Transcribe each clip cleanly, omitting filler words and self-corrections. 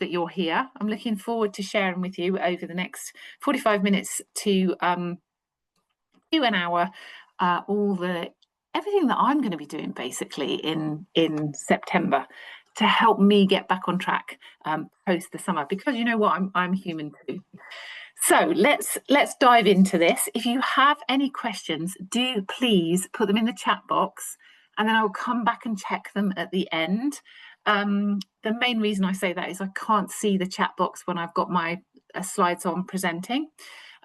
that you're here. I'm looking forward to sharing with you over the next 45 minutes to an hour everything that I'm going to be doing basically in September to help me get back on track post the summer, because you know what, I'm human too. So let's dive into this. If you have any questions, do please put them in the chat box, and then I'll come back and check them at the end. The main reason I say that is I can't see the chat box when I've got my slides on presenting.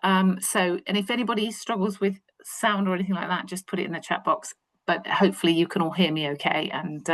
And if anybody struggles with sound or anything like that, just put it in the chat box. But hopefully you can all hear me okay, and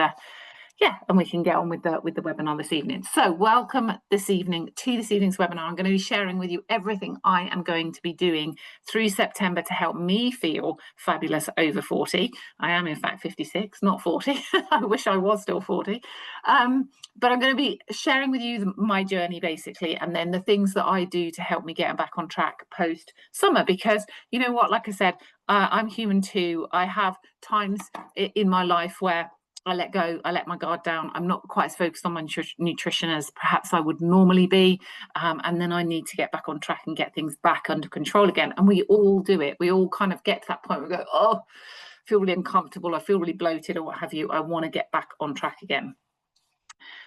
and we can get on with the webinar this evening. So welcome this evening to this evening's webinar. I'm going to be sharing with you everything I am going to be doing through September to help me feel fabulous over 40. I am in fact 56, not 40. I wish I was still 40. But I'm going to be sharing with you my journey basically, and then the things that I do to help me get back on track post summer, because you know what, like I said, I'm human too. I have times in my life where I let go, I let my guard down. I'm not quite as focused on my nutrition as perhaps I would normally be. And then I need to get back on track and get things back under control again. And we all do it. We all kind of get to that point where we go, oh, I feel really uncomfortable. I feel really bloated or what have you. I want to get back on track again.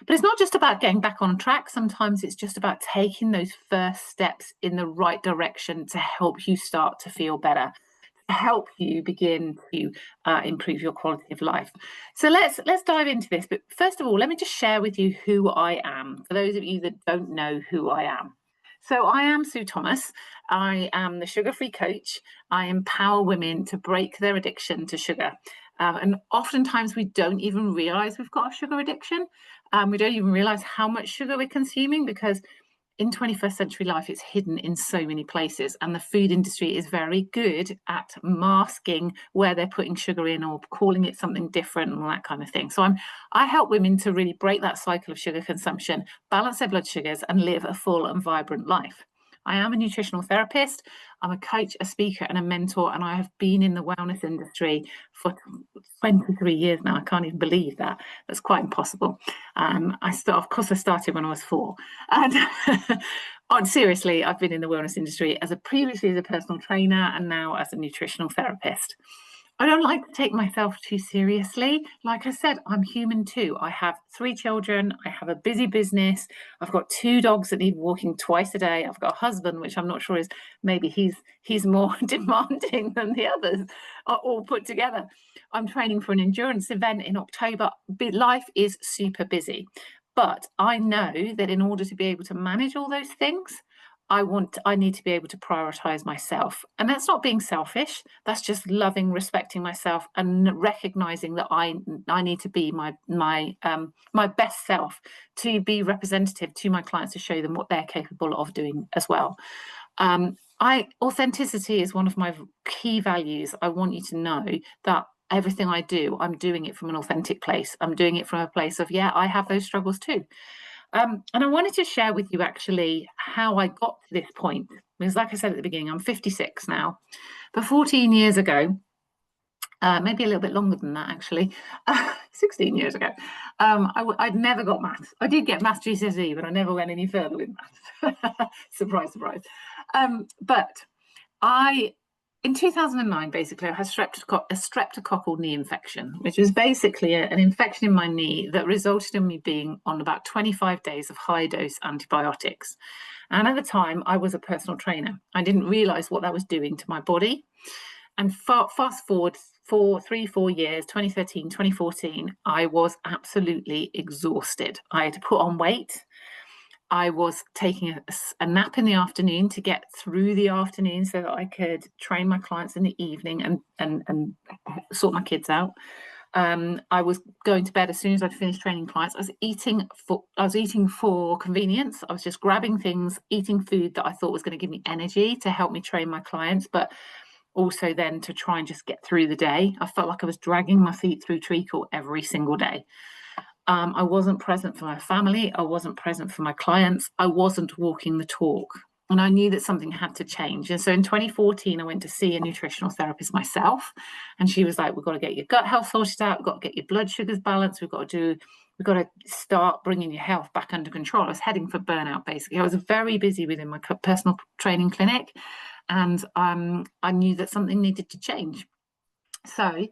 But it's not just about getting back on track. Sometimes it's just about taking those first steps in the right direction to help you start to feel better, help you begin to improve your quality of life. So let's dive into this. But first of all, let me just share with you who I am, for those of you that don't know who I am. So I am Sue Thomas. I am the sugar-free coach. I empower women to break their addiction to sugar. And oftentimes we don't even realize we've got a sugar addiction. We don't even realize how much sugar we're consuming, because in 21st century life, it's hidden in so many places, and the food industry is very good at masking where they're putting sugar in or calling it something different and all that kind of thing. So I help women to really break that cycle of sugar consumption, balance their blood sugars, and live a full and vibrant life. I am a nutritional therapist. I'm a coach, a speaker, and a mentor, and I have been in the wellness industry for 23 years now. I can't even believe that. That's quite impossible. Of course, I started when I was 4. And seriously, I've been in the wellness industry previously as a personal trainer and now as a nutritional therapist. I don't like to take myself too seriously. Like I said, I'm human too. I have 3 children. I have a busy business. I've got 2 dogs that need walking twice a day. I've got a husband, which I'm not sure is, maybe he's more demanding than the others are all put together. I'm training for an endurance event in October. Life is super busy. But I know that in order to be able to manage all those things, I need to be able to prioritize myself. And that's not being selfish. That's just loving, respecting myself, and recognizing that I need to be my best self, to be representative to my clients, to show them what they're capable of doing as well. Authenticity is one of my key values. I want you to know that everything I do, I'm doing it from an authentic place. I'm doing it from a place of, yeah, I have those struggles too. And I wanted to share with you actually how I got to this point, because like I said at the beginning, I'm 56 now. But 14 years ago, maybe a little bit longer than that actually, 16 years ago, I'd never got maths. I did get maths GCSE, but I never went any further with maths. Surprise, surprise. In 2009, basically, I had a streptococcal knee infection, which was basically an infection in my knee that resulted in me being on about 25 days of high-dose antibiotics. And at the time, I was a personal trainer. I didn't realize what that was doing to my body. And fast forward 4 years, 2013, 2014, I was absolutely exhausted. I had to put on weight. I was taking a nap in the afternoon to get through the afternoon so that I could train my clients in the evening and sort my kids out. I was going to bed as soon as I'd finished training clients. I was eating for convenience. I was just grabbing things, eating food that I thought was going to give me energy to help me train my clients, but also then to try and just get through the day. I felt like I was dragging my feet through treacle every single day. I wasn't present for my family. I wasn't present for my clients. I wasn't walking the talk. And I knew that something had to change. And so in 2014, I went to see a nutritional therapist myself. And she was like, we've got to get your gut health sorted out. We've got to get your blood sugars balanced. We've got to do we've got to start bringing your health back under control. I was heading for burnout, basically. I was very busy within my personal training clinic, and I knew that something needed to change. So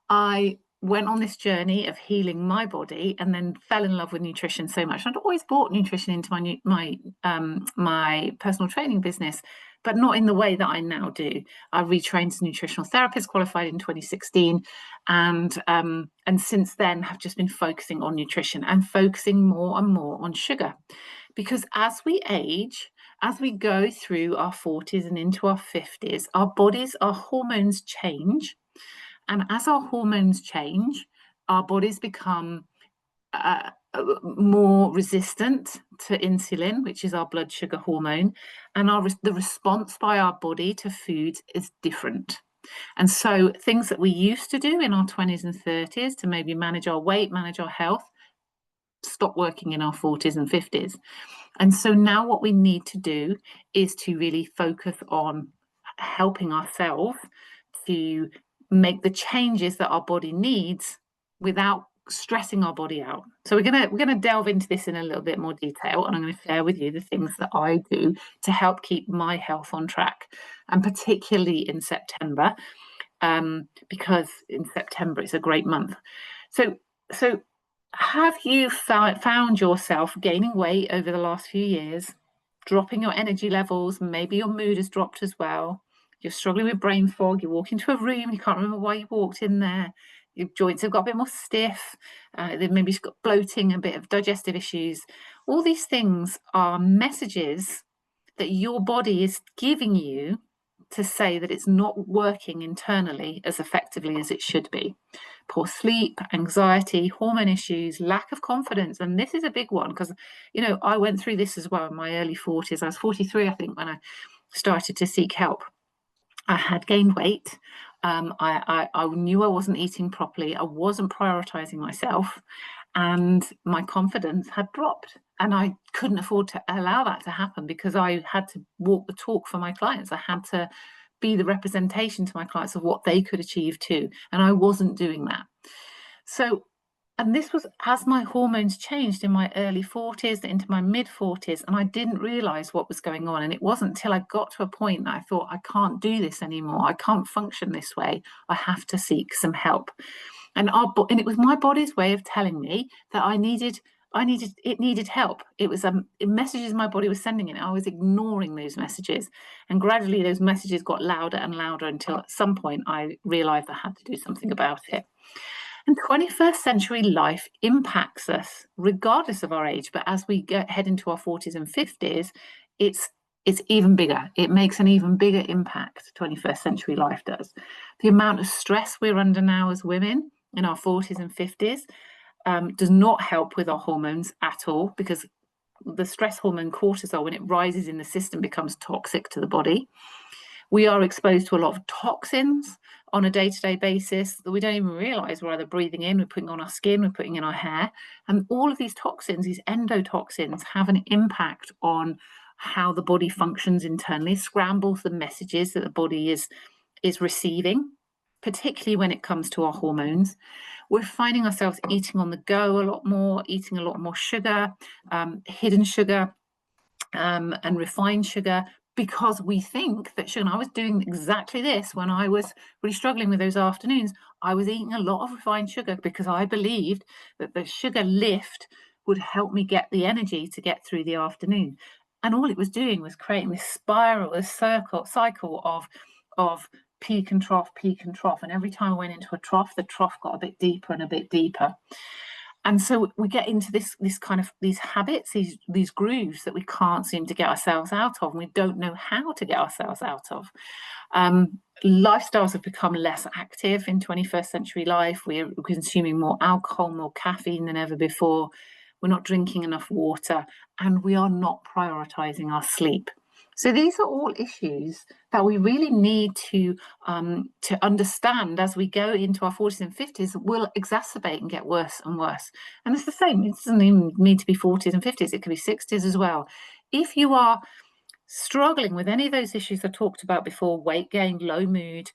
I went on this journey of healing my body, and then fell in love with nutrition so much. I'd always brought nutrition into my personal training business, but not in the way that I now do. I retrained as a nutritional therapist, qualified in 2016, and since then have just been focusing on nutrition and focusing more and more on sugar, because as we age, as we go through our 40s and into our 50s, our bodies, our hormones change. And as our hormones change, our bodies become more resistant to insulin, which is our blood sugar hormone, and the response by our body to food is different. And so things that we used to do in our 20s and 30s to maybe manage our weight, manage our health, stop working in our 40s and 50s. And so now what we need to do is to really focus on helping ourselves to make the changes that our body needs without stressing our body out. So we're gonna delve into this in a little bit more detail, and I'm going to share with you the things that I do to help keep my health on track, and particularly in September, because in September it's a great month. So have you found yourself gaining weight over the last few years, dropping your energy levels? Maybe your mood has dropped as well. You're struggling with brain fog. You walk into a room, you can't remember why you walked in there. Your joints have got a bit more stiff. They've maybe got bloating, a bit of digestive issues. All these things are messages that your body is giving you to say that it's not working internally as effectively as it should be. Poor sleep, anxiety, hormone issues, lack of confidence. And this is a big one because, I went through this as well in my early 40s. I was 43, I think, when I started to seek help. I had gained weight. I knew I wasn't eating properly. I wasn't prioritizing myself, and my confidence had dropped. And I couldn't afford to allow that to happen because I had to walk the talk for my clients. I had to be the representation to my clients of what they could achieve too. And I wasn't doing that. So, and this was as my hormones changed in my early 40s into my mid 40s, and I didn't realize what was going on. And it wasn't until I got to a point that I thought, I can't do this anymore. I can't function this way. I have to seek some help. And it was my body's way of telling me that it needed help. It was messages my body was sending it. I was ignoring those messages, and gradually those messages got louder and louder until at some point I realized I had to do something about it. And 21st century life impacts us regardless of our age, but as we head into our 40s and 50s, it's even bigger. It makes an even bigger impact. 21st century life does. The amount of stress we're under now as women in our 40s and 50s does not help with our hormones at all, because the stress hormone cortisol, when it rises in the system, becomes toxic to the body. We are exposed to a lot of toxins on a day-to-day basis that we don't even realize we're either breathing in, we're putting on our skin, we're putting in our hair. And all of these toxins, these endotoxins, have an impact on how the body functions internally, scrambles the messages that the body is receiving, particularly when it comes to our hormones. We're finding ourselves eating on the go a lot more, eating a lot more sugar, hidden sugar, and refined sugar, because we think that sugar. And I was doing exactly this when I was really struggling with those afternoons. I was eating a lot of refined sugar because I believed that the sugar lift would help me get the energy to get through the afternoon. And all it was doing was creating this spiral, this cycle of peak and trough, peak and trough. And every time I went into a trough, the trough got a bit deeper and a bit deeper. And so we get into this kind of these habits, these grooves that we can't seem to get ourselves out of, and we don't know how to get ourselves out of. Lifestyles have become less active in 21st century life. We're consuming more alcohol, more caffeine than ever before. We're not drinking enough water, and we are not prioritizing our sleep. So these are all issues that we really need to understand as we go into our 40s and 50s, will exacerbate and get worse and worse. And it's the same. It doesn't even need to be 40s and 50s. It could be 60s as well. If you are struggling with any of those issues I talked about before, weight gain, low mood,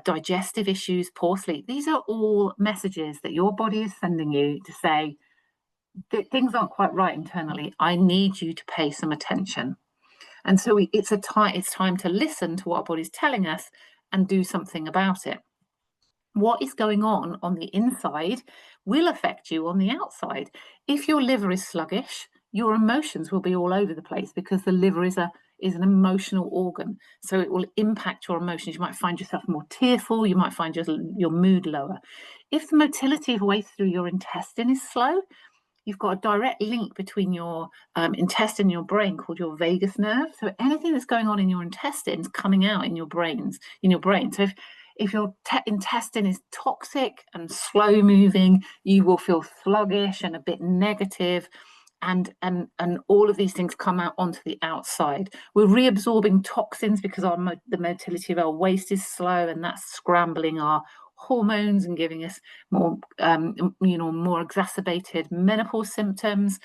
digestive issues, poor sleep, these are all messages that your body is sending you to say, things aren't quite right internally. I need you to pay some attention. And so it's time to listen to what our body's telling us and do something about it. What is going on the inside will affect you on the outside. If your liver is sluggish, your emotions will be all over the place, because the liver is an emotional organ. So it will impact your emotions. You might find yourself more tearful. You might find your mood lower. If the motility of waste through your intestine is slow, you've got a direct link between your intestine and your brain called your vagus nerve. So anything that's going on in your intestines coming out in your brain. So if your intestine is toxic and slow moving, you will feel sluggish and a bit negative. And all of these things come out onto the outside. We're reabsorbing toxins because the motility of our waste is slow, and that's scrambling our hormones and giving us more more exacerbated menopause symptoms.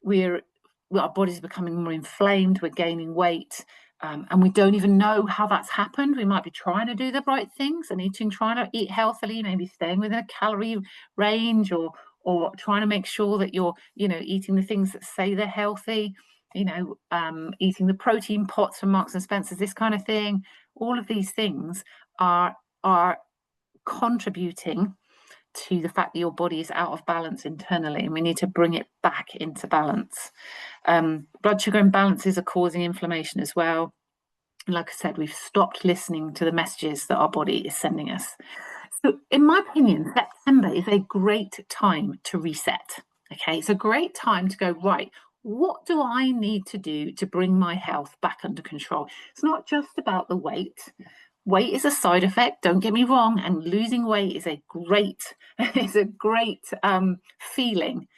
Our bodies are becoming more inflamed, we're gaining weight, and we don't even know how that's happened. We might be trying to do the right things and trying to eat healthily, maybe staying within a calorie range, or trying to make sure that you're eating the things that say they're healthy, eating the protein pots from Marks and Spencer's, this kind of thing. All of these things are contributing to the fact that your body is out of balance internally, and we need to bring it back into balance. Blood sugar imbalances are causing inflammation as well. Like I said, we've stopped listening to the messages that our body is sending us. So in my opinion, September is a great time to reset. Okay, it's a great time to go, right, what do I need to do to bring my health back under control? It's not just about the weight. Weight is a side effect, don't get me wrong, and losing weight is a great feeling.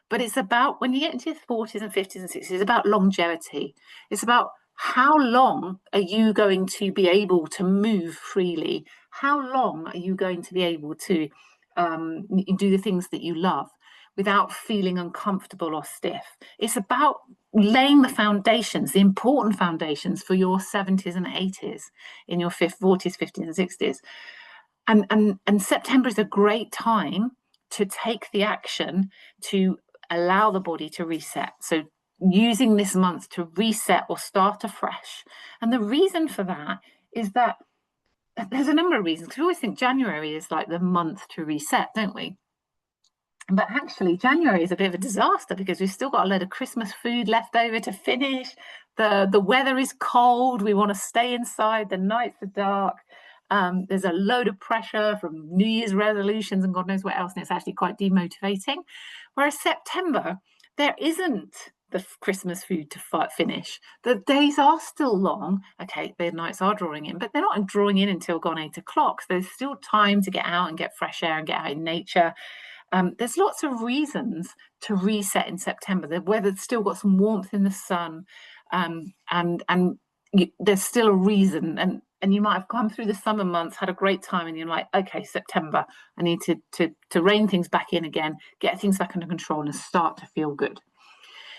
But it's about, when you get into your 40s and 50s and 60s, it's about longevity. It's about how long are you going to be able to move freely? How long are you going to be able to do the things that you love without feeling uncomfortable or stiff? It's about laying the foundations, the important foundations for your 70s and 80s, in your 40s, 50s and 60s. And September is a great time to take the action to allow the body to reset. So using this month to reset or start afresh. And the reason for that is that there's a number of reasons, because we always think January is like the month to reset, don't we? But actually, January is a bit of a disaster, because we've still got a load of Christmas food left over to finish. The weather is cold. We want to stay inside. The nights are dark. There's a load of pressure from New Year's resolutions and God knows what else, and it's actually quite demotivating. Whereas September, there isn't the Christmas food to finish. The days are still long. Okay, the nights are drawing in, but they're not drawing in until gone 8 o'clock. So there's still time to get out and get fresh air and get out in nature. There's lots of reasons to reset in September. The weather's still got some warmth in the sun, and there's still a reason. And you might have come through the summer months, had a great time, and you're like, okay, September, I need to rein things back in again, get things back under control, and start to feel good.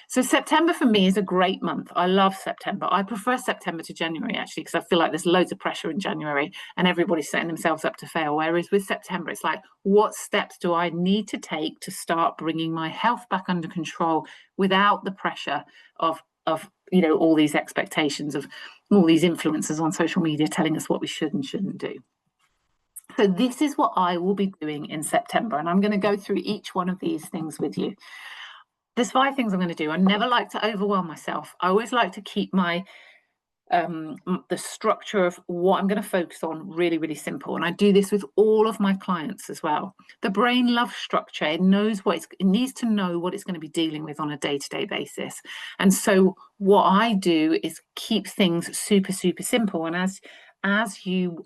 So September for me is a great month. I love September. I prefer September to January, actually, because I feel like there's loads of pressure in January and everybody's setting themselves up to fail. Whereas with September, it's like, what steps do I need to take to start bringing my health back under control without the pressure of all these expectations of all these influencers on social media telling us what we should and shouldn't do. So this is what I will be doing in September, and I'm going to go through each one of these things with you. There's 5 things I'm going to do. I never like to overwhelm myself. I always like to keep my the structure of what I'm going to focus on really, really simple. And I do this with all of my clients as well. The brain loves structure. It knows it needs to know what it's going to be dealing with on a day-to-day basis. And so what I do is keep things super, super simple. And as you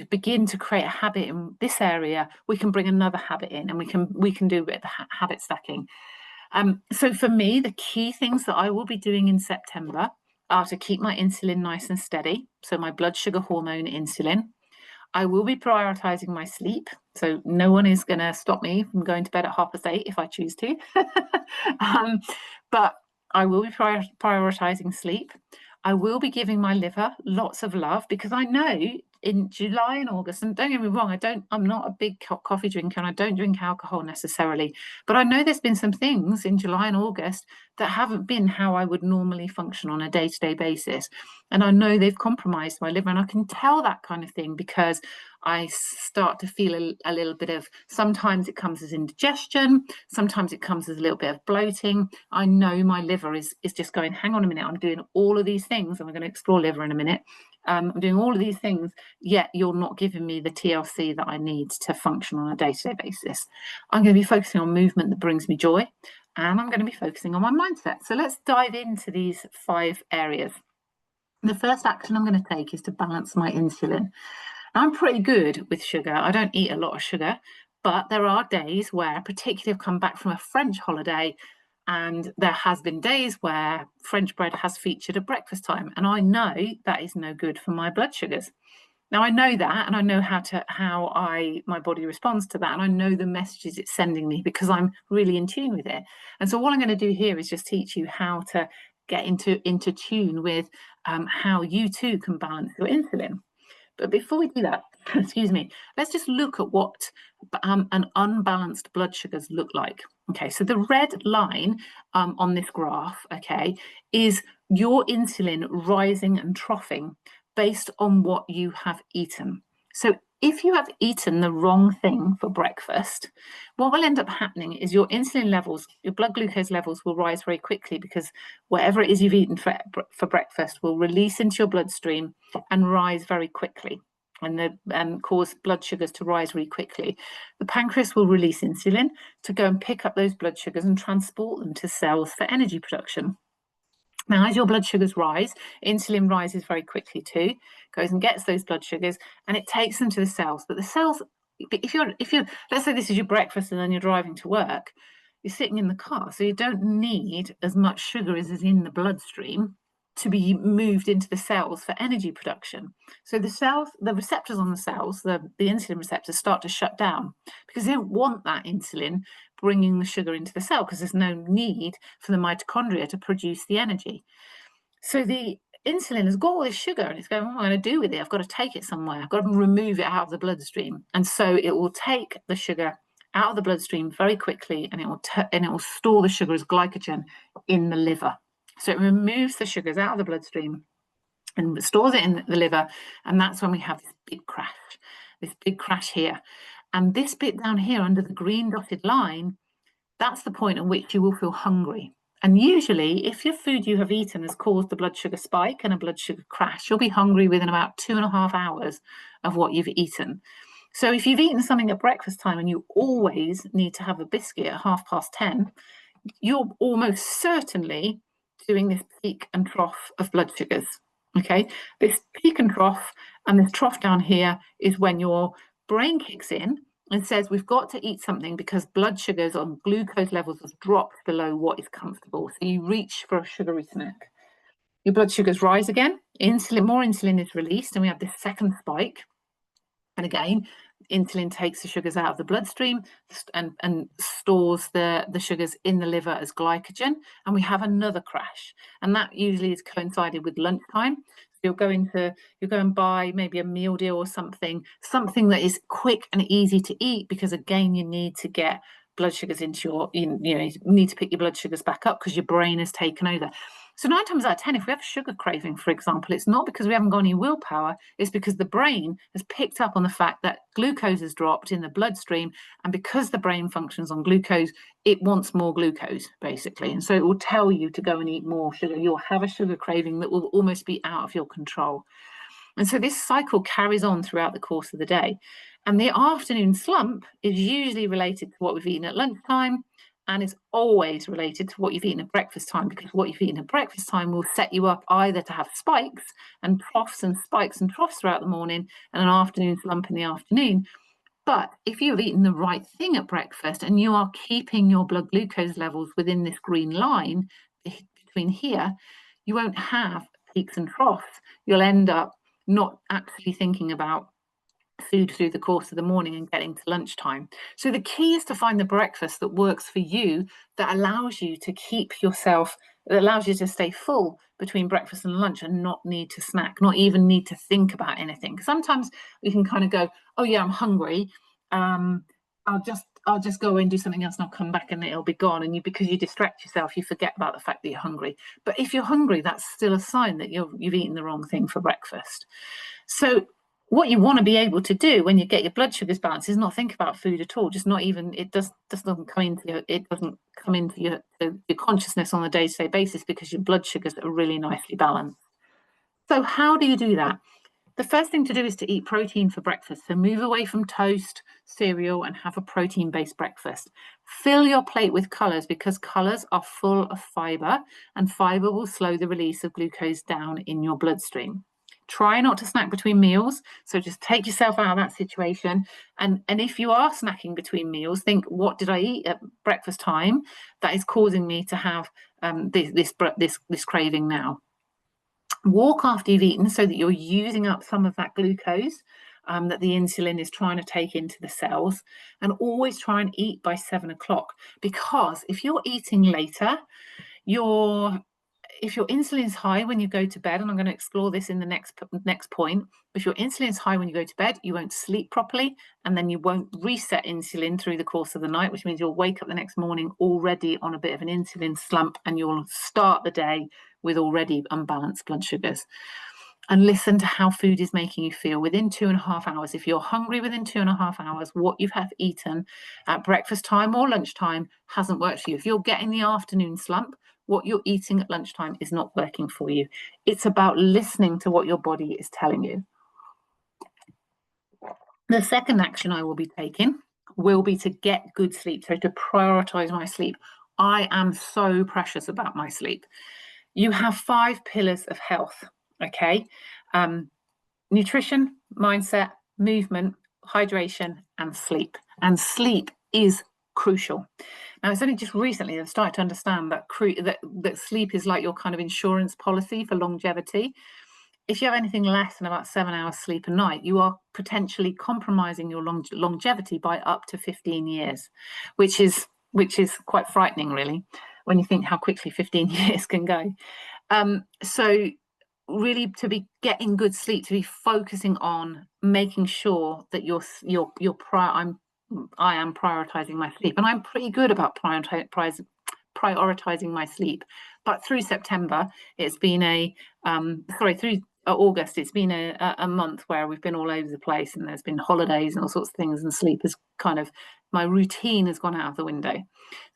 begin to create a habit in this area, we can bring another habit in, and we can do a bit of habit stacking. So for me, the key things that I will be doing in September are to keep my insulin nice and steady, so my blood sugar hormone insulin. I will be prioritizing my sleep, so no one is going to stop me from going to bed at 8:30 if I choose to. But I will be prioritizing sleep. I will be giving my liver lots of love, because I know in July and August, and don't get me wrong, I'm not a big coffee drinker and I don't drink alcohol necessarily, but I know there's been some things in July and August that haven't been how I would normally function on a day-to-day basis. And I know they've compromised my liver, and I can tell that kind of thing because I start to feel a little bit of, sometimes it comes as indigestion, sometimes it comes as a little bit of bloating. I know my liver is just going, hang on a minute, I'm doing all of these things, and we're going to explore liver in a minute. I'm doing all of these things, yet you're not giving me the TLC that I need to function on a day-to-day basis. I'm going to be focusing on movement that brings me joy, and I'm going to be focusing on my mindset. So let's dive into these 5 areas. The first action I'm going to take is to balance my insulin. I'm pretty good with sugar. I don't eat a lot of sugar, but there are days where, particularly I've come back from a French holiday, and there has been days where French bread has featured at breakfast time, and I know that is no good for my blood sugars. Now I know that, and I know how my body responds to that, and I know the messages it's sending me because I'm really in tune with it. And so what I'm going to do here is just teach you how to get into tune with how you too can balance your insulin. But before we do that, excuse me, let's just look at what an unbalanced blood sugars look like. Okay, so the red line on this graph, okay, is your insulin rising and troughing based on what you have eaten. So if you have eaten the wrong thing for breakfast, what will end up happening is your insulin levels, your blood glucose levels will rise very quickly, because whatever it is you've eaten for breakfast will release into your bloodstream and rise very quickly, and cause blood sugars to rise really quickly. The pancreas will release insulin to go and pick up those blood sugars and transport them to cells for energy production. Now, as your blood sugars rise, insulin rises very quickly too, goes and gets those blood sugars, and it takes them to the cells. But the cells, if you're, let's say this is your breakfast and then you're driving to work, you're sitting in the car, so you don't need as much sugar as is in the bloodstream to be moved into the cells for energy production. So the cells, the receptors on the cells, the insulin receptors start to shut down because they don't want that insulin bringing the sugar into the cell, because there's no need for the mitochondria to produce the energy. So the insulin has got all this sugar and it's going, what am I going to do with it? I've got to take it somewhere. I've got to remove it out of the bloodstream. And so it will take the sugar out of the bloodstream very quickly, and it will store the sugar as glycogen in the liver. So it removes the sugars out of the bloodstream and stores it in the liver, and that's when we have this big crash here. And this bit down here under the green dotted line, that's the point at which you will feel hungry. And usually, if your food you have eaten has caused a blood sugar spike and a blood sugar crash, you'll be hungry within about 2.5 hours of what you've eaten. So if you've eaten something at breakfast time and you always need to have a biscuit at 10:30, you're almost certainly doing this peak and trough of blood sugars. Okay, this peak and trough, and this trough down here is when your brain kicks in and says, we've got to eat something because blood sugars on glucose levels have dropped below what is comfortable. So you reach for a sugary snack. Your blood sugars rise again, more insulin is released, and we have this second spike. And again, insulin takes the sugars out of the bloodstream and stores the sugars in the liver as glycogen, and we have another crash. And that usually is coincided with lunchtime. So you're going and buy maybe a meal deal or something that is quick and easy to eat, because again, you need to get blood sugars into you need to pick your blood sugars back up because your brain has taken over. So 9 times out of 10, if we have a sugar craving, for example, it's not because we haven't got any willpower, it's because the brain has picked up on the fact that glucose has dropped in the bloodstream, and because the brain functions on glucose, it wants more glucose, basically. And so it will tell you to go and eat more sugar. You'll have a sugar craving that will almost be out of your control. And so this cycle carries on throughout the course of the day. And the afternoon slump is usually related to what we've eaten at lunchtime, and is always related to what you've eaten at breakfast time, because what you've eaten at breakfast time will set you up either to have spikes and troughs throughout the morning, and an afternoon slump in the afternoon. But if you've eaten the right thing at breakfast and you are keeping your blood glucose levels within this green line between here, you won't have peaks and troughs. You'll end up not actually thinking about food through the course of the morning and getting to lunchtime. So the key is to find the breakfast that works for you, that allows you to keep yourself It allows you to stay full between breakfast and lunch and not need to snack, not even need to think about anything. Sometimes you can kind of go, oh yeah, I'm hungry. I'll just go away and do something else and I'll come back and it'll be gone. And because you distract yourself, you forget about the fact that you're hungry. But if you're hungry, that's still a sign that you've eaten the wrong thing for breakfast. So what you want to be able to do when you get your blood sugars balanced is not think about food at all. Just not even, it doesn't come into your consciousness on a day-to-day basis because your blood sugars are really nicely balanced. So how do you do that? The first thing to do is to eat protein for breakfast. So move away from toast, cereal, and have a protein-based breakfast. Fill your plate with colours because colours are full of fibre, and fibre will slow the release of glucose down in your bloodstream. Try not to snack between meals. So just take yourself out of that situation. And if you are snacking between meals, think, what did I eat at breakfast time that is causing me to have this craving now? Walk after you've eaten so that you're using up some of that glucose that the insulin is trying to take into the cells, and always try and eat by 7 o'clock, because if you're eating later, if your insulin is high when you go to bed, and I'm going to explore this in the next point, if your insulin is high when you go to bed, you won't sleep properly, and then you won't reset insulin through the course of the night, which means you'll wake up the next morning already on a bit of an insulin slump, and you'll start the day with already unbalanced blood sugars. And listen to how food is making you feel within 2.5 hours. If you're hungry within 2.5 hours, what you have eaten at breakfast time or lunchtime hasn't worked for you. If you're getting the afternoon slump, what you're eating at lunchtime is not working for you. It's about listening to what your body is telling you. The second action I will be taking will be to get good sleep, so to prioritize my sleep. I am so precious about my sleep. You have 5 pillars of health, okay? Nutrition, mindset, movement, hydration, and sleep. And sleep is crucial. Now, it's only just recently I've started to understand that sleep is like your kind of insurance policy for longevity. If you have anything less than about 7 hours sleep a night, you are potentially compromising your longevity by up to 15 years, which is quite frightening, really, when you think how quickly 15 years can go. So really, to be getting good sleep, to be focusing on making sure that I am prioritizing my sleep, and I'm pretty good about prioritizing my sleep. But through September, it's been through August, it's been a month where we've been all over the place, and there's been holidays and all sorts of things, and sleep is my routine has gone out of the window.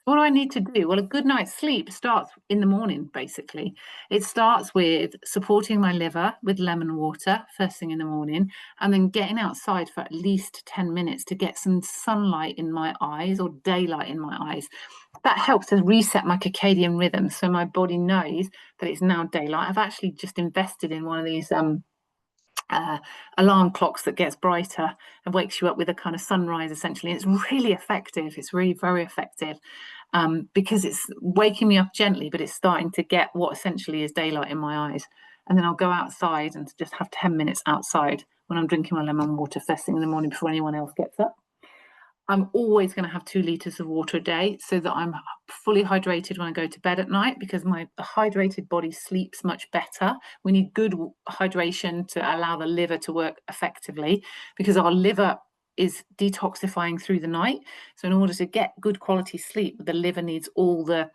What do I need to do? Well, a good night's sleep starts in the morning, basically. It starts with supporting my liver with lemon water first thing in the morning, and then getting outside for at least 10 minutes to get some sunlight in my eyes, or daylight in my eyes. That helps to reset my circadian rhythm, so my body knows that it's now daylight. I've actually just invested in one of these alarm clocks that gets brighter and wakes you up with a kind of sunrise, essentially. And it's really effective. It's really very effective, because it's waking me up gently, but it's starting to get what essentially is daylight in my eyes. And then I'll go outside and just have 10 minutes outside when I'm drinking my lemon water first thing in the morning before anyone else gets up. I'm always going to have 2 litres of water a day so that I'm fully hydrated when I go to bed at night, because my hydrated body sleeps much better. We need good hydration to allow the liver to work effectively, because our liver is detoxifying through the night. So in order to get good quality sleep, the liver needs all the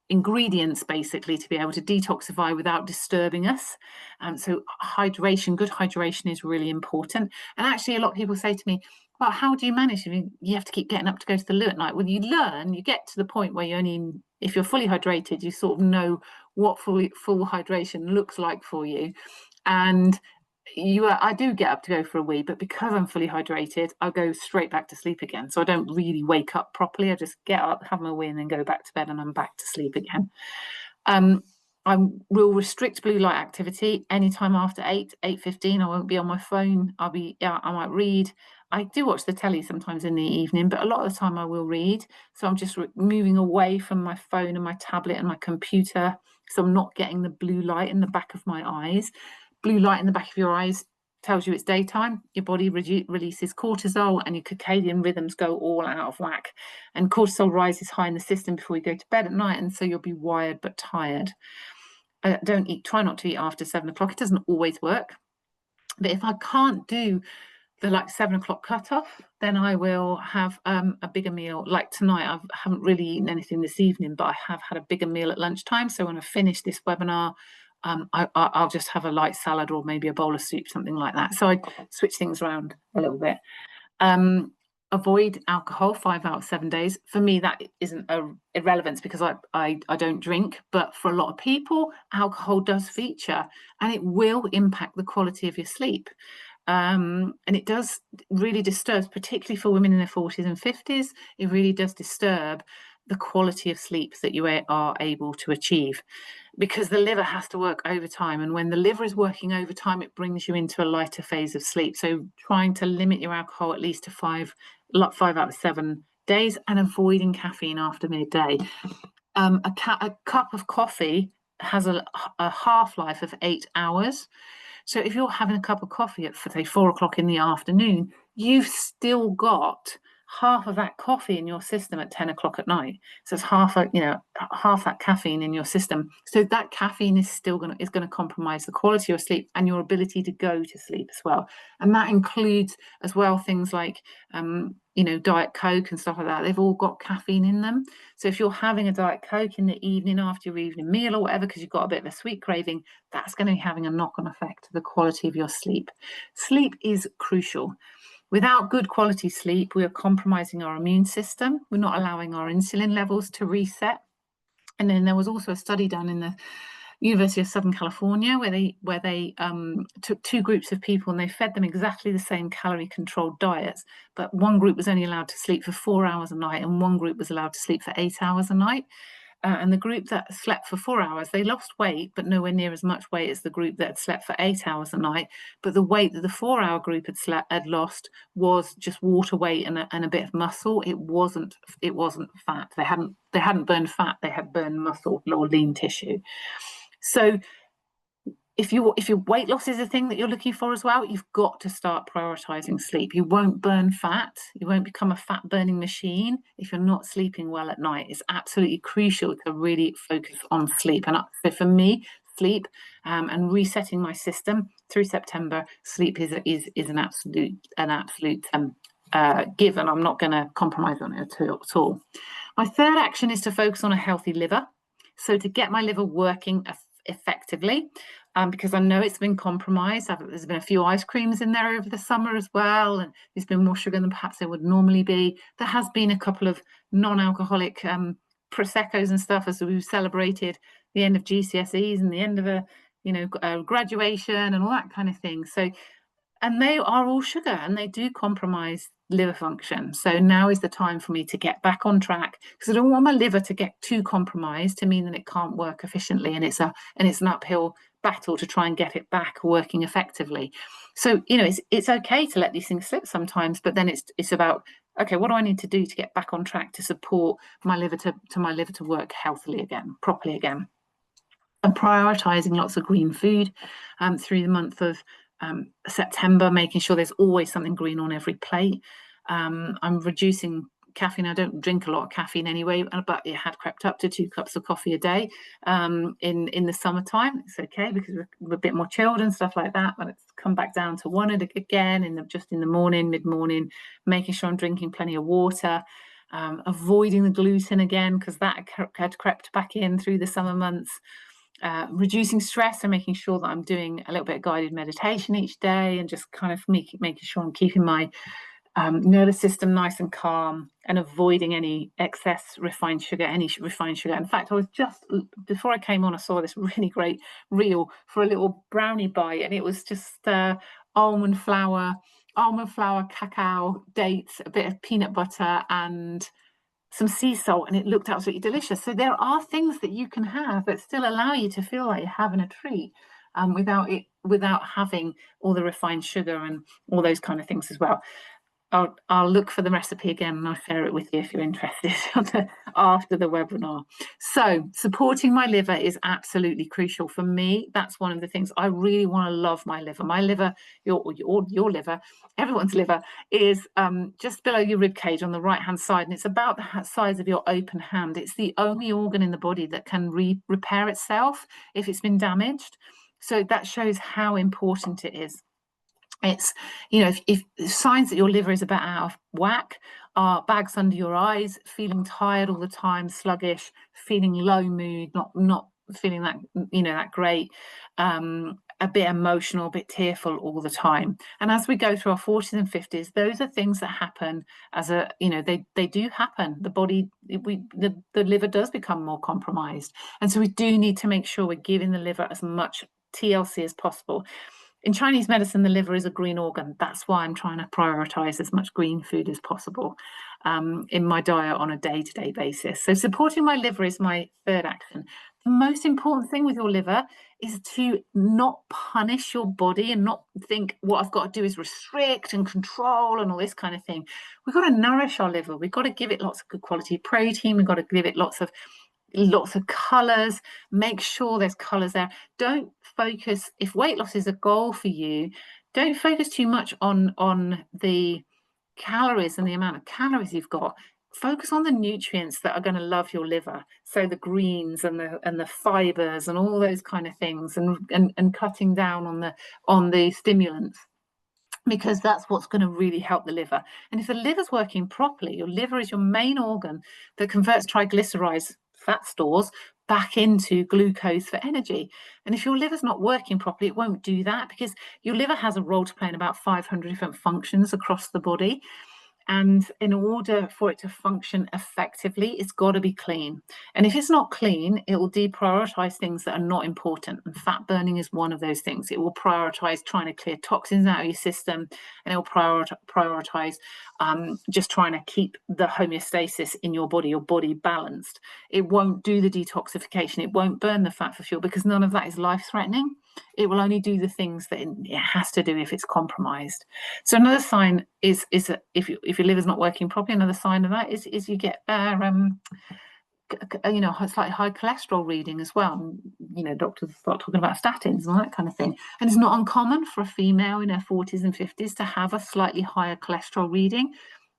ingredients, basically, to be able to detoxify without disturbing us. So good hydration is really important. And actually, a lot of people say to me, well, how do you manage? You have to keep getting up to go to the loo at night. Well, you get to the point where if you're fully hydrated, you sort of know what full hydration looks like for you. And I do get up to go for a wee, but because I'm fully hydrated, I'll go straight back to sleep again. So I don't really wake up properly. I just get up, have my wee, and then go back to bed, and I'm back to sleep again. I will restrict blue light activity anytime after 8:15. I won't be on my phone. I might read. I do watch the telly sometimes in the evening, but a lot of the time I will read. So I'm just moving away from my phone and my tablet and my computer, so I'm not getting the blue light in the back of my eyes. Blue light in the back of your eyes tells you it's daytime, your body releases cortisol and your circadian rhythms go all out of whack. And cortisol rises high in the system before you go to bed at night, and so you'll be wired but tired. Try not to eat after 7 o'clock. It doesn't always work. But if I can't do the 7 o'clock cutoff, then I will have a bigger meal. Like tonight, I haven't really eaten anything this evening, but I have had a bigger meal at lunchtime. So when I finish this webinar, I'll just have a light salad or maybe a bowl of soup, something like that. So I switch things around a little bit. Avoid alcohol 5 out of 7 days. For me, that isn't a irrelevance because I don't drink, but for a lot of people, alcohol does feature and it will impact the quality of your sleep. And it does really disturb, particularly for women in their 40s and 50s, it really does disturb the quality of sleep that you are able to achieve, because the liver has to work overtime, and when the liver is working overtime, it brings you into a lighter phase of sleep. So trying to limit your alcohol at least to 5 out of 7 days, and avoiding caffeine after midday. A cup of coffee has a half-life of 8 hours. So if you're having a cup of coffee at, say, 4 o'clock in the afternoon, you've still got half of that coffee in your system at 10 o'clock at night. So it's half that caffeine in your system. So that caffeine is still going to compromise the quality of sleep and your ability to go to sleep as well. And that includes as well things like Diet Coke and stuff like that. They've all got caffeine in them. So if you're having a Diet Coke in the evening after your evening meal or whatever, because you've got a bit of a sweet craving, that's going to be having a knock-on effect to the quality of your sleep. Sleep is crucial. Without good quality sleep, we are compromising our immune system. We're not allowing our insulin levels to reset. And then there was also a study done in the University of Southern California where they took 2 groups of people and they fed them exactly the same calorie controlled diets, but one group was only allowed to sleep for 4 hours a night and one group was allowed to sleep for 8 hours a night. And the group that slept for 4 hours, they lost weight, but nowhere near as much weight as the group that had slept for 8 hours a night. But the weight that the 4-hour group had lost was just water weight and a bit of muscle. It wasn't fat. They hadn't burned fat. They had burned muscle or lean tissue. So if your weight loss is a thing that you're looking for as well, you've got to start prioritizing sleep. You won't burn fat. You won't become a fat burning machine if you're not sleeping well at night. It's absolutely crucial to really focus on sleep. And so for me, sleep and resetting my system through September, sleep is an absolute given. I'm not going to compromise on it at all. My third action is to focus on a healthy liver. So to get my liver working effectively, because I know it's been compromised. There's been a few ice creams in there over the summer as well, and there's been more sugar than perhaps there would normally be. There has been a couple of non-alcoholic Prosecco's and stuff as we've celebrated the end of GCSEs and the end of a graduation and all that kind of thing. So, and they are all sugar and they do compromise liver function. So now is the time for me to get back on track, because I don't want my liver to get too compromised to mean that it can't work efficiently, and it's an uphill battle to try and get it back working effectively. So it's okay to let these things slip sometimes, but then it's about, okay, what do I need to do to get back on track to support my liver to work healthily again, properly again. And prioritizing lots of green food through the month of September, making sure there's always something green on every plate. I'm reducing caffeine. I don't drink a lot of caffeine anyway, but it had crept up to 2 cups of coffee a day in the summertime. It's okay because we're a bit more chilled and stuff like that, but it's come back down to 1 again just in the morning, mid-morning, making sure I'm drinking plenty of water. Avoiding the gluten again because that had crept back in through the summer months. Reducing stress and making sure that I'm doing a little bit of guided meditation each day and just kind of making sure I'm keeping my nervous system nice and calm and avoiding any excess refined sugar. In fact, I was just, before I came on, I saw this really great reel for a little brownie bite, and it was just almond flour, cacao, dates, a bit of peanut butter and some sea salt, and it looked absolutely delicious. So there are things that you can have that still allow you to feel like you're having a treat without having all the refined sugar and all those kind of things as well. I'll look for the recipe again and I'll share it with you if you're interested after the webinar. So supporting my liver is absolutely crucial for me. That's one of the things I really want to love my liver. My liver, your liver, everyone's liver is just below your rib cage on the right hand side, and it's about the size of your open hand. It's the only organ in the body that can repair itself if it's been damaged. So that shows how important it is. It's, if signs that your liver is about out of whack are bags under your eyes, feeling tired all the time, sluggish, feeling low mood, not feeling that, that great, a bit emotional, a bit tearful all the time. And as we go through our 40s and 50s, those are things that happen they do happen. The body, the liver does become more compromised. And so we do need to make sure we're giving the liver as much TLC as possible. In Chinese medicine, the liver is a green organ. That's why I'm trying to prioritize as much green food as possible in my diet on a day-to-day basis. So supporting my liver is my third action. The most important thing with your liver is to not punish your body and not think what I've got to do is restrict and control and all this kind of thing. We've got to nourish our liver. We've got to give it lots of good quality protein. We've got to give it lots of colors, make sure there's colors there. Don't focus, if weight loss is a goal for you, don't focus too much on the calories and the amount of calories you've got. Focus on the nutrients that are going to love your liver, so the greens and the fibers and all those kind of things, and cutting down on the stimulants, because that's what's going to really help the liver. And if the liver's working properly, your liver is your main organ that converts triglycerides, fat stores, back into glucose for energy. And if your liver's not working properly, it won't do that, because your liver has a role to play in about 500 different functions across the body. And in order for it to function effectively, it's got to be clean. And if it's not clean, it will deprioritize things that are not important. And fat burning is one of those things. It will prioritize trying to clear toxins out of your system, and it will prioritize just trying to keep the homeostasis in your body balanced. It won't do the detoxification. It won't burn the fat for fuel, because none of that is life-threatening. It will only do the things that it has to do if it's compromised. So another sign is that if your liver's not working properly, another sign of that is you get slightly high cholesterol reading as well. Doctors start talking about statins and all that kind of thing. And it's not uncommon for a female in her 40s and 50s to have a slightly higher cholesterol reading.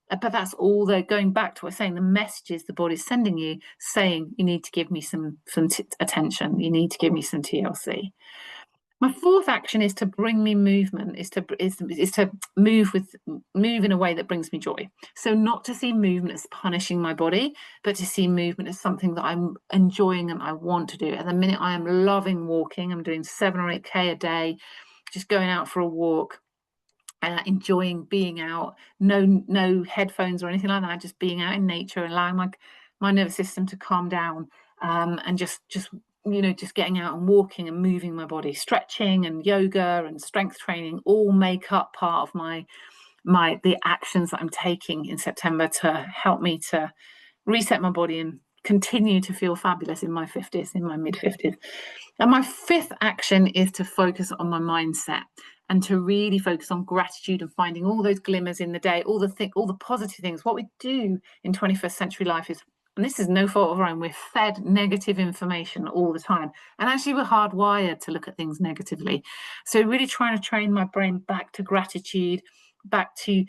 But that's all they're going back to what I'm saying, the messages the body's sending you, saying you need to give me some attention, you need to give me some TLC. My fourth action is to bring me movement, is to move in a way that brings me joy. So not to see movement as punishing my body, but to see movement as something that I'm enjoying and I want to do. At the minute, I am loving walking. I'm doing 7 or 8K a day, just going out for a walk, enjoying being out, no headphones or anything like that, just being out in nature, allowing my nervous system to calm down, and just getting out and walking and moving my body. Stretching and yoga and strength training all make up part of the actions that I'm taking in September to help me to reset my body and continue to feel fabulous in my 50s, in my mid-50s. And my fifth action is to focus on my mindset and to really focus on gratitude and finding all those glimmers in the day, all the positive things. What we do in 21st century life is, and this is no fault of our own, we're fed negative information all the time. And actually we're hardwired to look at things negatively. So really trying to train my brain back to gratitude, back to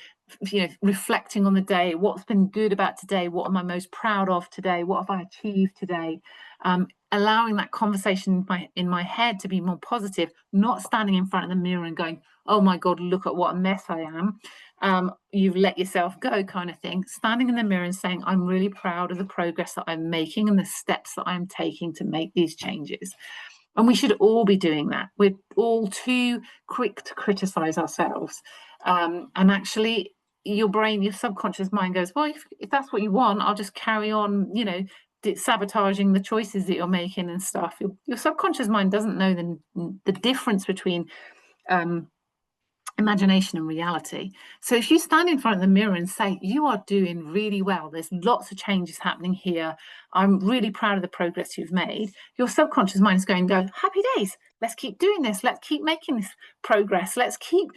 reflecting on the day, what's been good about today, what am I most proud of today, what have I achieved today, allowing that conversation in my head to be more positive, not standing in front of the mirror and going, oh my God, look at what a mess I am. You've let yourself go kind of thing. Standing in the mirror and saying, I'm really proud of the progress that I'm making and the steps that I'm taking to make these changes. And we should all be doing that. We're all too quick to criticize ourselves. And actually, your brain, your subconscious mind goes, well, if that's what you want, I'll just carry on, sabotaging the choices that you're making and stuff. Your subconscious mind doesn't know the difference between imagination and reality. So if you stand in front of the mirror and say, you are doing really well, there's lots of changes happening here, I'm really proud of the progress you've made, your subconscious mind is going to go, happy days, let's keep doing this. Let's keep making this progress. Let's keep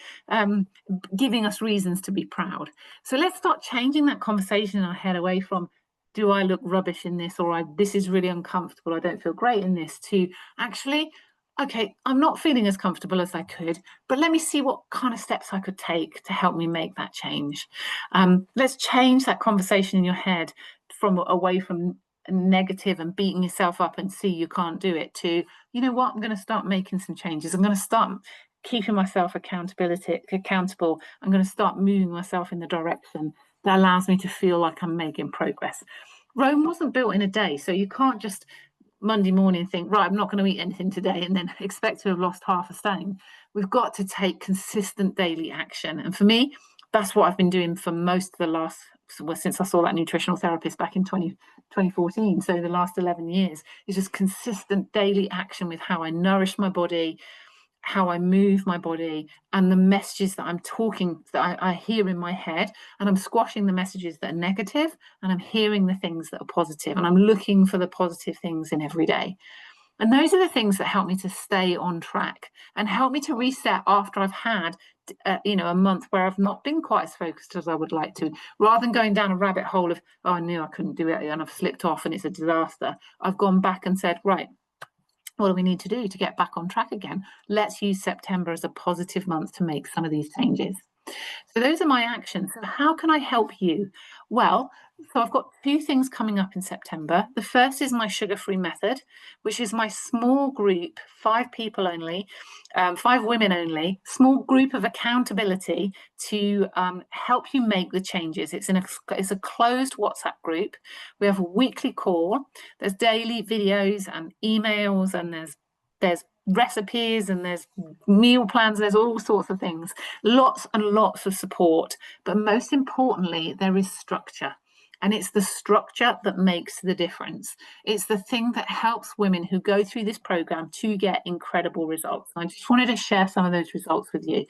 giving us reasons to be proud. So let's start changing that conversation in our head away from, do I look rubbish in this, or this is really uncomfortable, I don't feel great in this, to actually, okay, I'm not feeling as comfortable as I could, but let me see what kind of steps I could take to help me make that change. Let's change that conversation in your head from away from negative and beating yourself up and see you can't do it, to, you know what, I'm going to start making some changes. I'm going to start keeping myself accountable. I'm going to start moving myself in the direction that allows me to feel like I'm making progress. Rome wasn't built in a day, so you can't just Monday morning think, right, I'm not going to eat anything today and then expect to have lost half a stone. We've got to take consistent daily action. And for me, that's what I've been doing for most of the last, well, since I saw that nutritional therapist back in 2014. So the last 11 years is just consistent daily action with how I nourish my body, how I move my body, and the messages that I'm talking, that I hear in my head, and I'm squashing the messages that are negative, and I'm hearing the things that are positive, and I'm looking for the positive things in every day. And those are the things that help me to stay on track and help me to reset after I've had a month where I've not been quite as focused as I would like to. Rather than going down a rabbit hole of, oh, I knew I couldn't do it and I've slipped off and it's a disaster, I've gone back and said, right, what do we need to do to get back on track again? Let's use September as a positive month to make some of these changes. So those are my actions. So how can I help you? Well, so I've got 2 things coming up in September. The first is my sugar-free method, which is my small group, 5 people only, 5 women only, small group of accountability to help you make the changes. It's a closed WhatsApp group. We have a weekly call. There's daily videos and emails, and there's recipes and there's meal plans, there's all sorts of things, lots and lots of support, but most importantly there is structure, and it's the structure that makes the difference. It's the thing that helps women who go through this program to get incredible results. And I just wanted to share some of those results with you.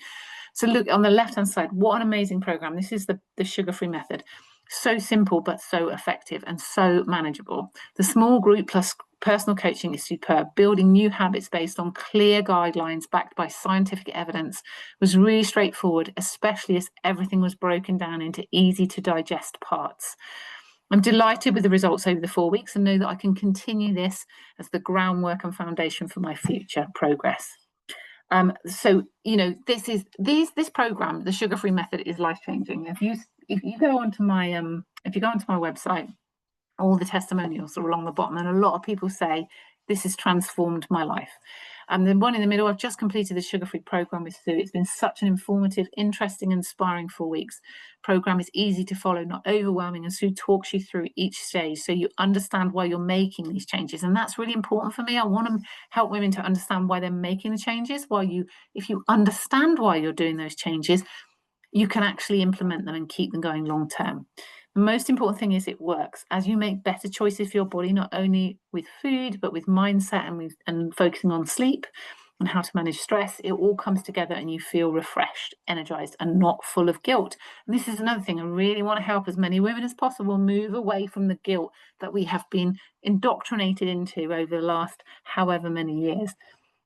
So look on the left hand side, what an amazing program. This is the sugar-free method. So simple but so effective and so manageable. The small group plus personal coaching is superb. Building new habits based on clear guidelines backed by scientific evidence was really straightforward, especially as everything was broken down into easy to digest parts. I'm delighted with the results over the 4 weeks and know that I can continue this as the groundwork and foundation for my future progress. So this program, the sugar-free method, is life-changing. If you go onto my website, all the testimonials are along the bottom, and a lot of people say this has transformed my life. And the one in the middle, I've just completed the sugar-free program with Sue. It's been such an informative, interesting, inspiring 4 weeks. Program is easy to follow, not overwhelming, and Sue talks you through each stage so you understand why you're making these changes. And that's really important for me. I want to help women to understand why they're making the changes. If you understand why you're doing those changes, you can actually implement them and keep them going long term. The most important thing is it works. As you make better choices for your body, not only with food, but with mindset and focusing on sleep and how to manage stress, it all comes together and you feel refreshed, energized, and not full of guilt. And this is another thing. I really want to help as many women as possible move away from the guilt that we have been indoctrinated into over the last however many years.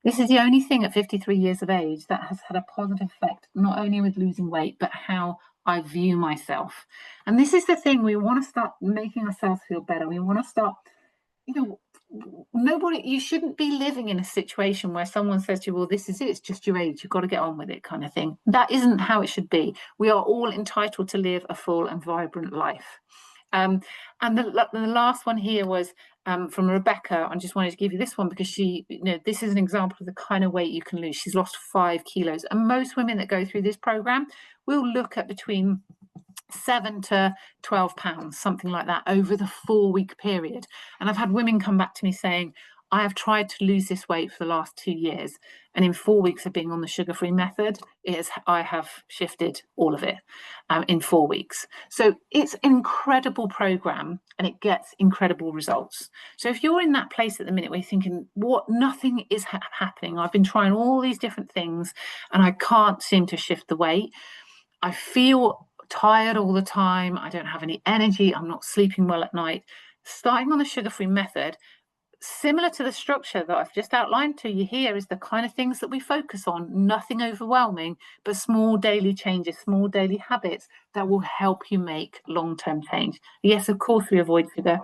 This is the only thing at 53 years of age that has had a positive effect, not only with losing weight, but how I view myself. And this is the thing, we want to start making ourselves feel better. We want to start, you shouldn't be living in a situation where someone says to you, well, this is it, it's just your age, you've got to get on with it, kind of thing. That isn't how it should be. We are all entitled to live a full and vibrant life. And the last one here was from Rebecca. I just wanted to give you this one because this is an example of the kind of weight you can lose. She's lost 5 kilos. And most women that go through this program will look at between 7 to 12 pounds, something like that, over the 4-week period. And I've had women come back to me saying, I have tried to lose this weight for the last 2 years, and in 4 weeks of being on the sugar-free method, I have shifted all of it in 4 weeks. So it's an incredible program, and it gets incredible results. So if you're in that place at the minute where you're thinking, nothing is happening, I've been trying all these different things, and I can't seem to shift the weight, I feel tired all the time, I don't have any energy, I'm not sleeping well at night, starting on the sugar-free method similar to the structure that I've just outlined to you here is the kind of things that we focus on, nothing overwhelming, but small daily changes, small daily habits that will help you make long-term change. Yes, of course, we avoid sugar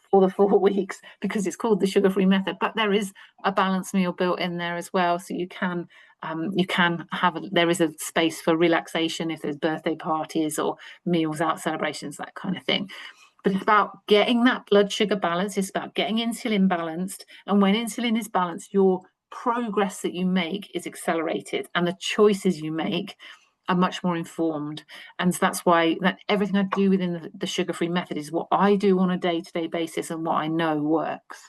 for the 4 weeks because it's called the sugar-free method, but there is a balanced meal built in there as well. So you can have, there is a space for relaxation if there's birthday parties or meals out, celebrations, that kind of thing. But it's about getting that blood sugar balance. It's about getting insulin balanced. And when insulin is balanced, your progress that you make is accelerated and the choices you make are much more informed. And so that's why that everything I do within the sugar-free method is what I do on a day-to-day basis and what I know works.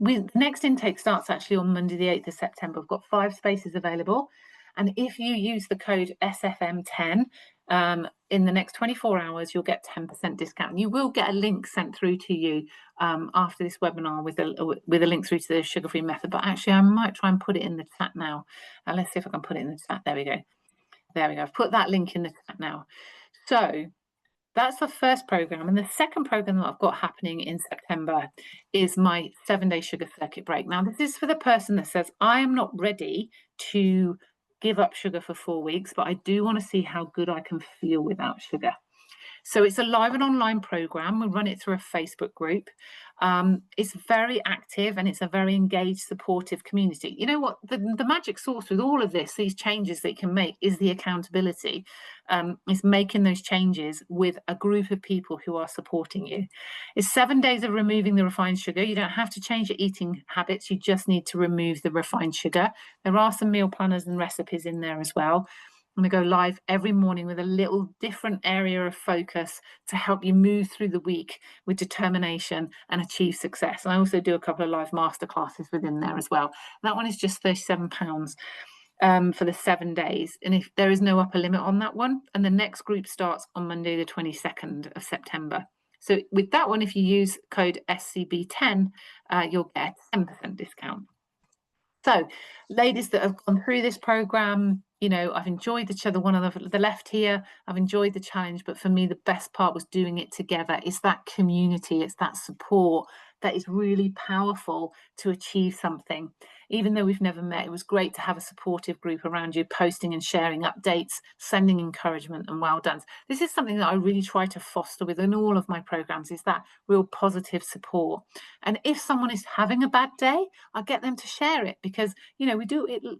The next intake starts actually on Monday, the 8th of September. We've got 5 spaces available. And if you use the code SFM10 in the next 24 hours, you'll get 10% discount. You will get a link sent through to you after this webinar with a link through to the sugar-free method. But actually, I might try and put it in the chat now. Let's see if I can put it in the chat. There we go. There we go. I've put that link in the chat now. So that's the first program. And the second program that I've got happening in September is my 7-day sugar circuit break. Now, this is for the person that says, I am not ready to give up sugar for 4 weeks, but I do want to see how good I can feel without sugar. So it's a live and online program. We run it through a Facebook group. It's very active and it's a very engaged, supportive community. You know what? The magic sauce with all of this, these changes that you can make, is the accountability. It's making those changes with a group of people who are supporting you. It's 7 days of removing the refined sugar. You don't have to change your eating habits. You just need to remove the refined sugar. There are some meal planners and recipes in there as well. I'm going to go live every morning with a little different area of focus to help you move through the week with determination and achieve success. And I also do a couple of live masterclasses within there as well. That one is just £37 for the 7 days. And if there is no upper limit on that one, and the next group starts on Monday, the 22nd of September. So with that one, if you use code SCB10, you'll get a 10% discount. So ladies that have gone through this program, you know, I've enjoyed each other. One on the left here, I've enjoyed the challenge, but for me, the best part was doing it together. It's that community, it's that support that is really powerful to achieve something. Even though we've never met, it was great to have a supportive group around you, posting and sharing updates, sending encouragement and well done. This is something that I really try to foster within all of my programs, is that real positive support. And if someone is having a bad day, I get them to share it, because, you know,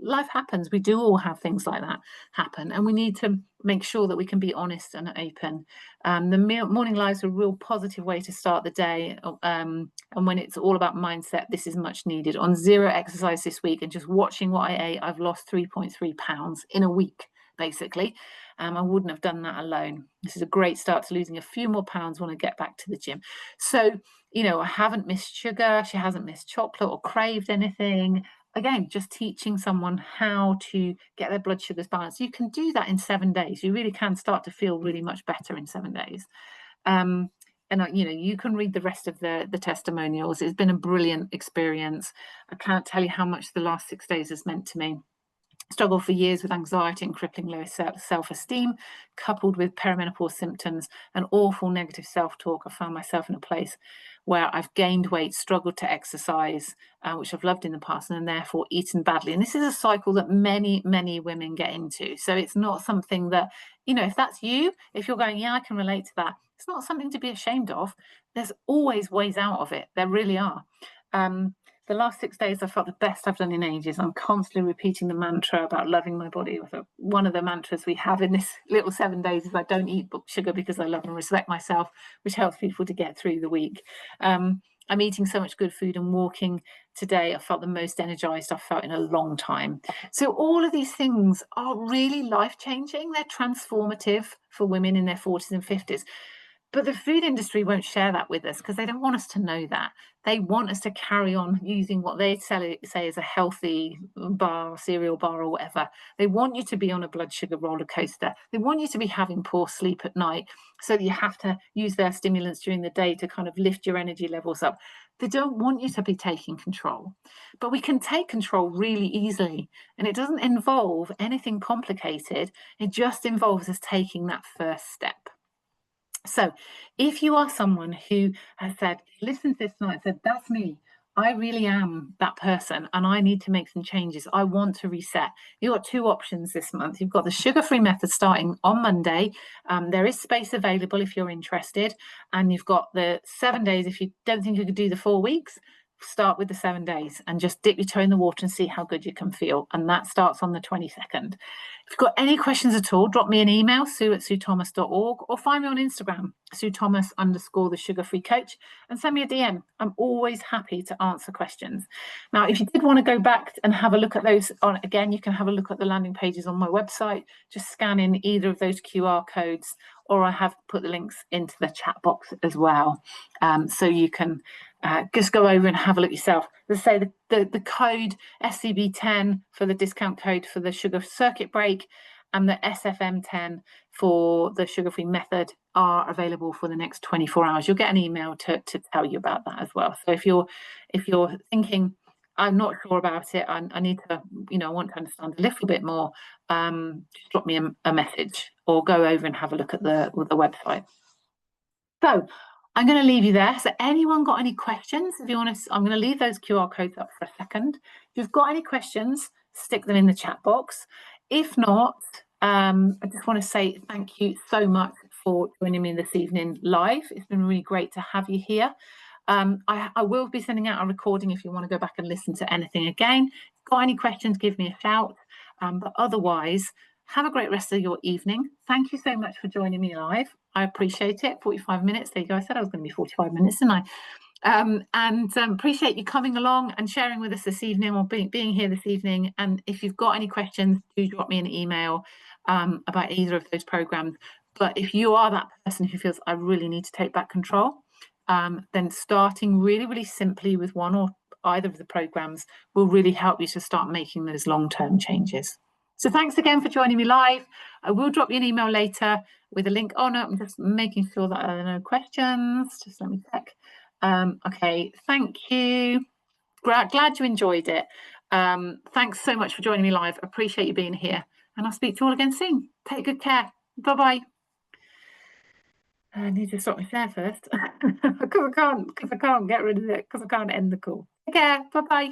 life happens. We do all have things like that happen, and we need to make sure that we can be honest and open. The morning lives are a real positive way to start the day. And when it's all about mindset, this is much needed. On zero exercise this week and just watching what I ate, I've lost 3.3 pounds in a week, basically. I wouldn't have done that alone. This is a great start to losing a few more pounds when I get back to the gym. So, you know, I haven't missed sugar. She hasn't missed chocolate or craved anything. Again, just teaching someone how to get their blood sugars balanced. You can do that in 7 days. You really can start to feel really much better in 7 days. And you know, you can read the rest of the testimonials. It's been a brilliant experience. I can't tell you how much the last 6 days has meant to me. Struggled for years with anxiety and crippling low self-esteem, coupled with perimenopause symptoms and awful negative self-talk. I found myself in a place where I've gained weight, struggled to exercise, which I've loved in the past, and therefore eaten badly. And this is a cycle that many, many women get into. So it's not something that, you know, if that's you, if you're going, yeah, I can relate to that, it's not something to be ashamed of. There's always ways out of it. There really are. The last 6 days, I felt the best I've done in ages. I'm constantly repeating the mantra about loving my body. One of the mantras we have in this little 7 days is I don't eat sugar because I love and respect myself, which helps people to get through the week. I'm eating so much good food and walking today. I felt the most energized I've felt in a long time. So all of these things are really life-changing. They're transformative for women in their 40s and 50s. But the food industry won't share that with us because they don't want us to know that. They want us to carry on using what they say is a healthy bar, cereal bar or whatever. They want you to be on a blood sugar roller coaster. They want you to be having poor sleep at night so that you have to use their stimulants during the day to kind of lift your energy levels up. They don't want you to be taking control. But we can take control really easily. And it doesn't involve anything complicated. It just involves us taking that first step. So if you are someone who has said, listen to this tonight and said, that's me, I really am that person and I need to make some changes. I want to reset. You've got two options this month. You've got the sugar-free method starting on Monday. There is space available if you're interested. And you've got the 7 days. If you don't think you could do the 4 weeks, start with the 7 days and just dip your toe in the water and see how good you can feel. And that starts on the 22nd. If you've got any questions at all, drop me an email, sue@suethomas.org, or find me on Instagram, SueThomas_the sugar-free coach, and send me a DM. I'm always happy to answer questions. Now, if you did want to go back and have a look at those again, you can have a look at the landing pages on my website. Just scan in either of those QR codes, or I have put the links into the chat box as well. So you can just go over and have a look yourself. Let's say the code SCB10 for the discount code for the sugar circuit break, and the SFM10 for the sugar-free method are available for the next 24 hours. You'll get an email to tell you about that as well. So if you're thinking, I'm not sure about it, I need to, I want to understand a little bit more, just drop me a message or go over and have a look at the website. So I'm going to leave you there. So anyone got any questions? If you want to, I'm going to leave those QR codes up for a second. If you've got any questions, stick them in the chat box. If not, I just want to say thank you so much for joining me this evening live. It's been really great to have you here. I will be sending out a recording if you want to go back and listen to anything again. If you've got any questions, give me a shout. But otherwise, have a great rest of your evening. Thank you so much for joining me live. I appreciate it. 45 minutes. There you go. I said I was going to be 45 minutes, didn't I? Appreciate you coming along and sharing with us this evening, or being here this evening. And if you've got any questions, do drop me an email about either of those programs. But if you are that person who feels I really need to take back control, then starting really, really simply with one or either of the programs will really help you to start making those long-term changes. So thanks again for joining me live. I will drop you an email later with a link on it. I'm just making sure that there are no questions. Just let me check. Okay, thank you. Glad you enjoyed it. Thanks so much for joining me live. Appreciate you being here. And I'll speak to you all again soon. Take good care. Bye-bye. I need to stop my share first because I can't get rid of it because I can't end the call. Take care. Bye-bye.